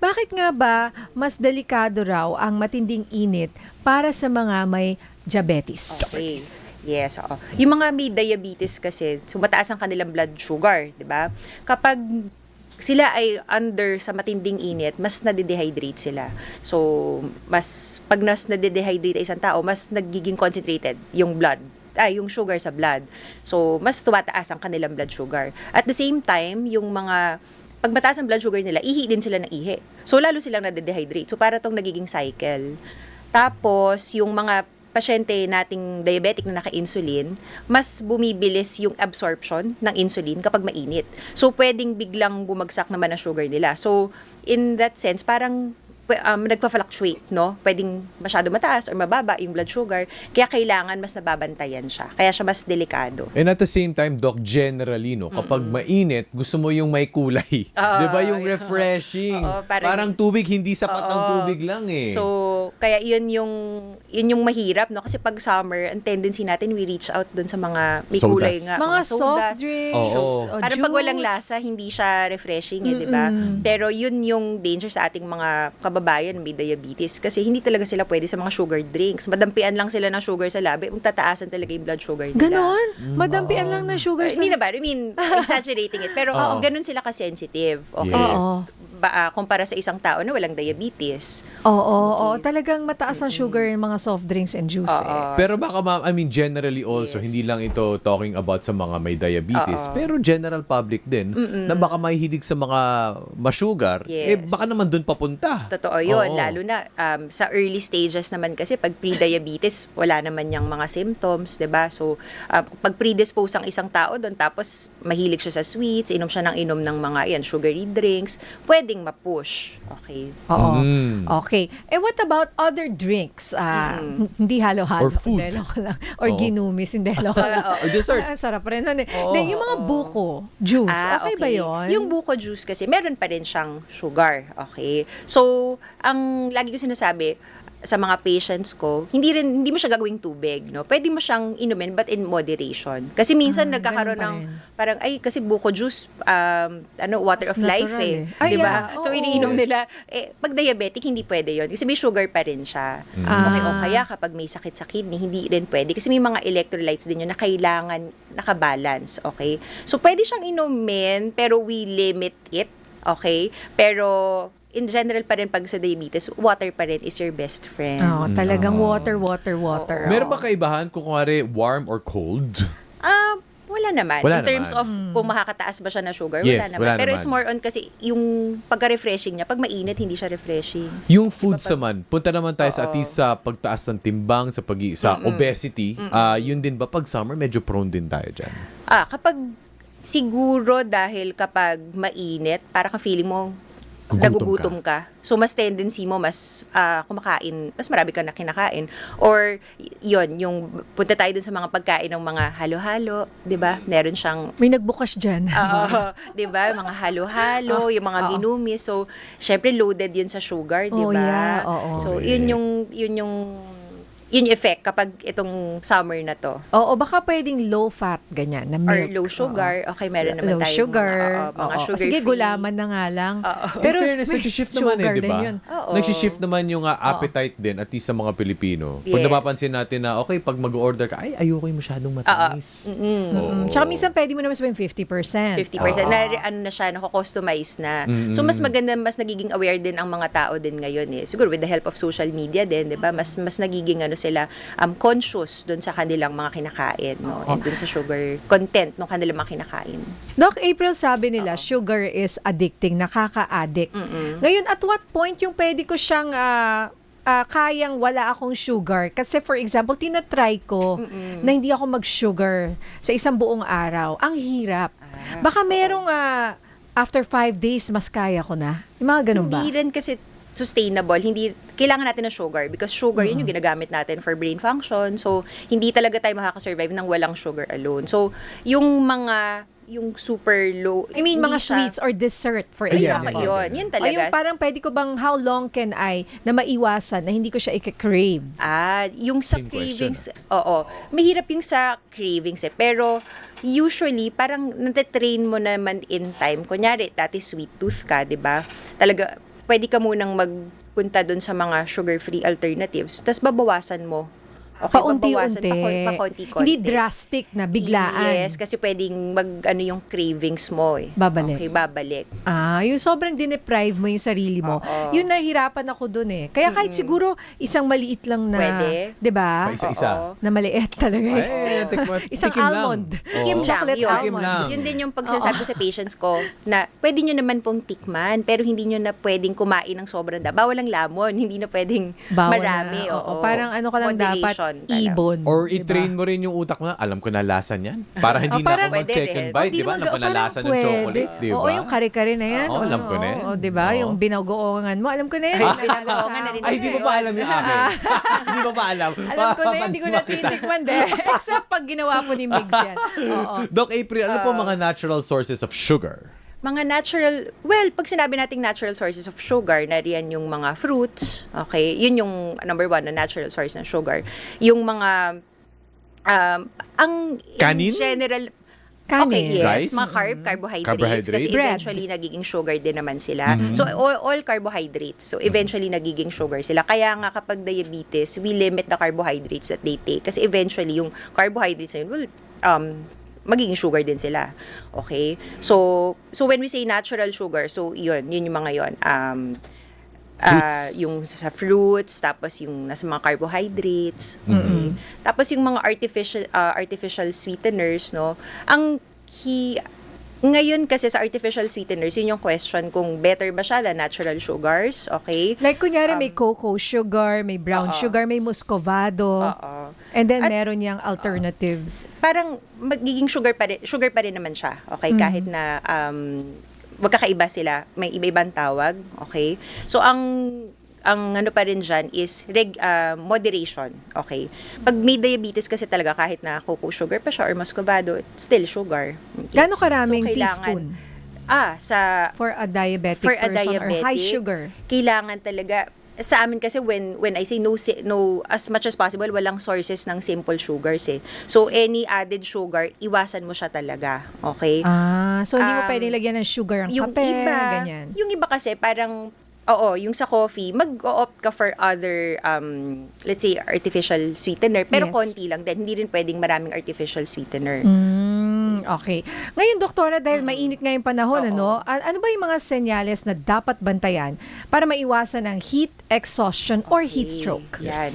Bakit nga ba mas delikado raw ang matinding init para sa mga may diabetes? Okay. Yes, oo. Yung mga may diabetes kasi, so mataas ang kanilang blood sugar, di ba? Kapag sila ay under sa matinding init, mas nade-dehydrate sila. So, pag nade-dehydrate ay isang tao, mas nagiging concentrated yung yung sugar sa blood. So, mas tumataas ang kanilang blood sugar. At the same time, pag mataas ang blood sugar nila, ihi din sila ng ihi. So, lalo silang nade-dehydrate. So, para tong nagiging cycle. Tapos, yung mga pasyente nating diabetic na naka-insulin, mas bumibilis yung absorption ng insulin kapag mainit. So, pwedeng biglang bumagsak naman ang sugar nila. So, in that sense, parang nagpa-fluctuate, no? Pwedeng masyado mataas or mababa yung blood sugar. Kaya kailangan mas nababantayan siya. Kaya siya mas delikado. And at the same time, Doc, generally, no, kapag mainit, gusto mo yung may kulay. Di ba? Yung refreshing. Oo, parang tubig, hindi sapat ng tubig lang eh. So, kaya yun yung mahirap, no? Kasi pag summer, ang tendency natin, we reach out dun sa mga may Sodas. kulay nga. Mga sodas. soft drinks, Oo. o Parang pag walang juice. lasa, hindi siya refreshing, di ba? Pero yun yung danger sa ating mga kababayan may diabetes kasi hindi talaga sila pwede sa mga sugar drinks. Madampian lang sila ng sugar sa labi, tataasan talaga yung blood sugar nila. Ganon? Madampian lang ng sugar sa... Hindi na ba? I mean, exaggerating it. Pero ganun sila ka-sensitive. Okay? Yes. Oo. Kumpara sa isang tao na walang diabetes. Oo. Talagang mataas ang sugar yung mga soft drinks and juice. Oo. Pero baka generally also, Yes. hindi lang ito talking about sa mga may diabetes, pero general public din, na baka mahihilig sa mga masugar, Yes. baka naman dun papunta. Totoo yun. Oo. Lalo na sa early stages naman kasi pag pre-diabetes, wala naman yung mga symptoms, 'di ba? So, pag predispose ang isang tao doon tapos mahilig siya sa sweets, inom siya ng mga sugary drinks, pwedeng ma-push. Okay. Oo. Mm. Okay. What about other drinks? Hindi halo-halo. Or food. Hindi, loko lang. Or Oo. ginumis. Hindi, loko lang. Or dessert. Ang sarap rin nun eh. Oo. Hindi, yung mga buko, juice, okay ba yun? Yung buko juice kasi, meron pa rin siyang sugar. Okay? So, ang lagi ko sinasabi sa mga patients ko, hindi mo siya gagawing tubig, no? Pwede mo siyang inumin but in moderation. Kasi minsan nagkakaroon ganun ng pa rin. parang kasi buko juice water Mas of life natural eh, eh. 'di ba? Yeah, So oo. iniinom nila pag diabetic hindi pwede 'yon kasi may sugar pa rin siya. Okay, o kaya kapag may sakit sa kidney, hindi rin pwede kasi may mga electrolytes din yun na kailangan nakabalance, okay? So pwede siyang inumin pero we limit it, okay? Pero in general pa rin pag sa diabetes, water pa rin is your best friend. Oo, talagang water. Meron ba kaibahan kung kunwari warm or cold? Wala naman. Wala In terms naman. of kung makakataas ba siya na sugar, Yes, wala naman. wala Pero naman. it's more on kasi yung pagka-refreshing niya, pag mainit, hindi siya refreshing. Yung foods naman, punta naman tayo sa Oo. at least sa pagtaas ng timbang, sa obesity. Yun din ba pag summer, medyo prone din tayo dyan? Kapag siguro dahil kapag mainit, para ka feeling mo Gugutom nagugutom ka. So, mas tendency mo, mas kumakain, mas marami ka na kinakain. Or, yung punta tayo dun sa mga pagkain ng mga halo-halo, di ba? Meron siyang May nagbukas dyan. Oo, 'di ba? Mga halo-halo, yung mga ginumis. So, syempre loaded 'yun sa sugar, 'di ba? Oh, yeah. Oo. So, Correct. yun yung effect kapag itong summer na to. Oo, baka pwedeng low fat, ganyan, na Or milk. low sugar. Okay, meron naman Low tayo sugar. mga Oo. sugar-free. Sige, gulaman na nga lang. Pero in fairness, may nag-shift naman sugar di din ba? yun. Oo. Nag-shift naman yung appetite din, at least sa mga Pilipino. Pag Yes. napapansin natin na, okay, pag mag-order ka, ay, ayoko yung masyadong matamis. Oo. Tsaka minsan pwede mo naman sabihin 50%. 50% na na siya, nako-customize na. So, mas maganda, mas nagiging aware din ang mga tao din ngayon eh. Siguro with the help of social media din, 'di ba? Mas nagiging sila conscious doon sa kanilang mga kinakain, no? And doon sa sugar content ng kanilang mga kinakain. Doc April, sabi nila, sugar is addicting, nakaka-addict. Ngayon, at what point yung pwede ko siyang kayang wala akong sugar? Kasi for example, tinatry ko na hindi ako mag-sugar sa isang buong araw. Ang hirap. Baka merong after 5 days, mas kaya ko na. Yung mga ganun ba? Hindi rin kasi sustainable, hindi kailangan natin ng sugar because sugar yun yung ginagamit natin for brain function. So, hindi talaga tayo makaka-survive ng walang sugar alone. So, yung super low, I mean, hindi mga siya- sweets or dessert, for Yeah. example. Yun O yung talaga. parang pwede ko bang, how long can I na maiwasan na hindi ko siya i-crave? Yung sa Same cravings, oo. Mahirap yung sa cravings eh. Pero, usually, parang natitrain mo naman in time. Kunyari, dati sweet tooth ka, di ba? Talaga, pwede ka munang magpunta dun sa mga sugar-free alternatives, tas babawasan mo. Okay, Paunti-unti. pakonti-konti. Hindi drastic na biglaan. Yes, kasi pwedeng yung cravings mo eh. Babalik. Okay, babalik. Yung sobrang dineprive mo yung sarili mo. Oo. Yun nahihirapan ako dun eh. Kaya kahit siguro isang maliit lang na, Pwede. 'di ba? Paisa-isa. Oo. Na maliit talaga. Ay, Isang tikim lang. almond. Tikim Oo. lang, Chocolate yun. Tikim almond. lang. Yun din yung pagsasabi ko sa patients ko na pwede nyo naman pong tikman pero hindi nyo na pwedeng kumain ng sobrang bawal ang lamon, hindi na pwedeng Bawal marami. na. Oo. Oo. Parang ano ka lang dapat, Moderation talaga. ibon. Or diba? i-train mo rin yung utak mo na, alam ko na lasa niyan. Para hindi na parang- ako mag-second Pwede bite, Hindi di ba? naman Napanalasa ng parang chocolate, pwede. di ba? Oo, yung kare-kare na yan. Oo, alam ko na yan. Oo, di ba? Oo. Yung binagoongan mo, alam ko na yan. Ay, Nalalasahan binagoongan na rin ko Ay, na di eh. mo pa alam yung akin. Hindi mo pa alam. Alam ko na yan, hindi ko natitikman din. Except pag ginawa po ni Migs yan. Oo. Doc April, ano po mga natural sources of sugar? Mga pag sinabi nating natural sources of sugar, nariyan yung mga fruits, okay? Yun yung number one na natural source ng sugar. Yung mga, Kanin? in general, Kanin. okay, yes. Rice? Mga carbohydrates. Carbohydrates? Kasi Bread. eventually, nagiging sugar din naman sila. So, all carbohydrates. So, eventually, nagiging sugar sila. Kaya nga, kapag diabetes, we limit the carbohydrates that they take. Kasi eventually, yung carbohydrates na yun will, magiging sugar din sila. Okay? So when we say natural sugar, so yun yung mga yun. Yung sa fruits, tapos yung nasa mga carbohydrates. Okay? Tapos yung mga artificial sweeteners, no? Ngayon kasi sa artificial sweeteners, yun yung question kung better ba siya than natural sugars, okay? Like, kunyari, may cocoa sugar, may brown sugar, may muscovado. Oo. And then, At- meron niyang alternatives. Parang magiging sugar pa rin naman siya, okay? Kahit na magkakaiba sila, may iba-ibang tawag, okay? So, ang ano pa rin dyan is moderation, okay? Pag may diabetes kasi talaga, kahit na cocoa sugar pa siya or muscovado, it's still sugar. Okay? Gano'ng karaming So, kailangan- teaspoon For a diabetic for a diabetic person or high sugar? kailangan talaga, sa amin kasi when I say no, as much as possible, walang sources ng simple sugars eh. So, any added sugar, iwasan mo siya talaga, okay? So hindi mo pwedeng lagyan ng sugar ang kape, ganyan. Yung iba kasi parang, yung sa coffee, mag-o-opt ka for other, let's say, artificial sweetener, pero Yes. konti lang din. Hindi rin pwedeng maraming artificial sweetener. Okay. Ngayon, doktora, dahil mainit ngayong panahon, ano ba yung mga senyales na dapat bantayan para maiwasan ang heat exhaustion or heat stroke? Yan.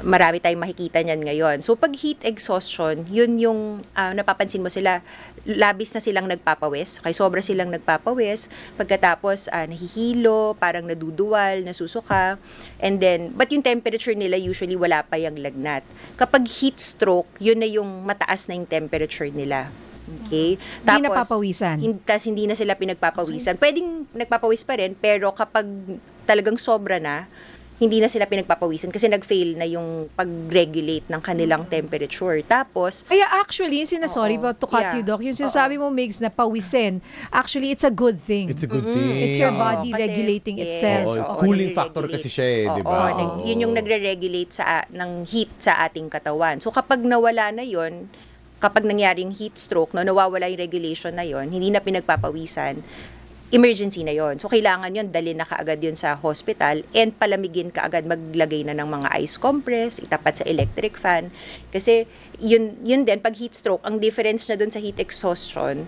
Marami tayong makikita niyan ngayon. So, pag heat exhaustion, yun yung napapansin mo sila, labis na silang nagpapawis. Okay, sobra silang nagpapawis. Pagkatapos, nahihilo, parang naduduwal, nasusuka. And then, but yung temperature nila usually wala pa yung lagnat. Kapag heat stroke, yun na yung mataas na yung temperature nila. Okay? Hindi napapawisan. Hindi na sila pinagpapawisan. Pwedeng nagpapawis pa rin, pero kapag talagang sobra na, hindi na sila pinagpapawisan kasi nag-fail na yung pag-regulate ng kanilang temperature. Tapos, Kaya actually, yung sinasorry Oo. to cut Yeah. you, Doc, yung sinasabi mo, Migs, na pawisin, actually, it's a good thing. It's a good thing. It's your Oo, body kasi- regulating yes, itself. Oo, oo, cooling nagre-regulate. factor kasi siya eh, di ba? Oo, yun yung nagre-regulate ng heat sa ating katawan. So, kapag nawala na yun, kapag nangyaring heat stroke, no, nawawala yung regulation na yun, hindi na pinagpapawisan, emergency na yon. So, kailangan yun, dalhin na kaagad yun sa hospital and palamigin kaagad, maglagay na ng mga ice compress, itapat sa electric fan. Kasi, yun din, pag heat stroke, ang difference na dun sa heat exhaustion,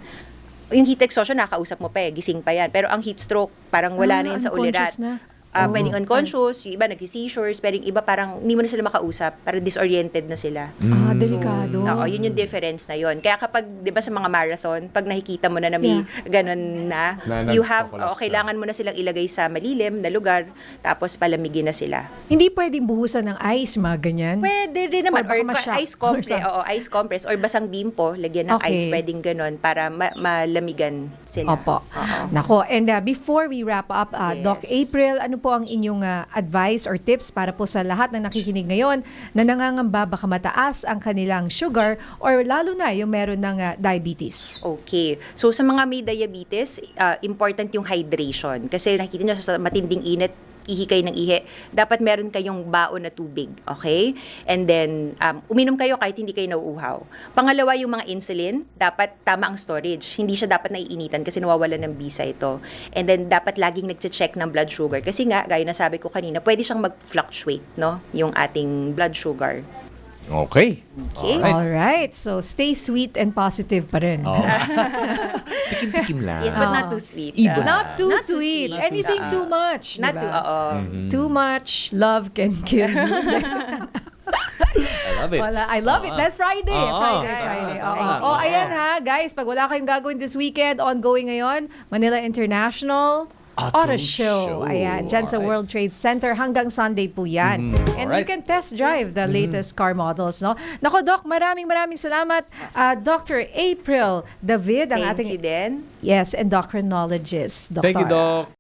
yung heat exhaustion, nakausap mo pa gissing pa yan. Pero ang heat stroke, parang wala na yun sa ulirat. Unconscious na. Pwedeng unconscious, yung iba nagsi-seizures, pwedeng iba parang hindi mo na sila makausap, parang disoriented na sila. Delikado. Oo, yun yung difference na yun. Kaya kapag, di ba sa mga marathon, pag nakikita mo na may ganun na, you have, nagko-collapse kailangan mo na silang ilagay sa malilim na lugar, tapos palamigin na sila. Hindi pwedeng buhusan ng ice, mga ganyan. Pwede rin naman. Or baka Or ma-shock. ice compress. Or Oo, ice compress. Or basang bimpo, lagyan ng Okay. ice. Pwedeng ganun para malamigan sila. Opo. Oo. Nako, and before we wrap up, Yes. Doc April, ano po ang inyong advice or tips para po sa lahat na nakikinig ngayon na nangangamba baka mataas ang kanilang sugar or lalo na yung meron ng diabetes? Okay. So, sa mga may diabetes, important yung hydration. Kasi nakikita nyo sa matinding init, ihi kayo ng ihi, dapat meron kayong baon na tubig, okay? And then, uminom kayo kahit hindi kayo nauuhaw. Pangalawa, yung mga insulin, dapat tama ang storage. Hindi siya dapat naiinitan kasi nawawala ng bisa ito. And then, dapat laging nagche-check ng blood sugar. Kasi nga, gaya na sabi ko kanina, pwede siyang mag-fluctuate, no? Yung ating blood sugar. Okay. Okay? Alright. Alright, so stay sweet and positive pa rin. Oo. Tikim-tikim lang. Yes, but not too sweet. Ibon. Not too Not too sweet. sweet. Anything too much. Not diba? too, oo. Too much love can kill you. I love it. Wala, I love it. That Friday. Oo. Friday. Oo. Oo. Oh, ayan ha, guys. Pag wala kayong gagawin this weekend, ongoing ngayon, Manila International Auto Show. Ayan, dyan sa Alright. World Trade Center hanggang Sunday po yan. And you Alright. can test drive the latest car models, no? Nako, Doc, maraming salamat. Dr. April David, ang Thank ating you din. yes, endocrinologist. Doctor. Thank you, Doc.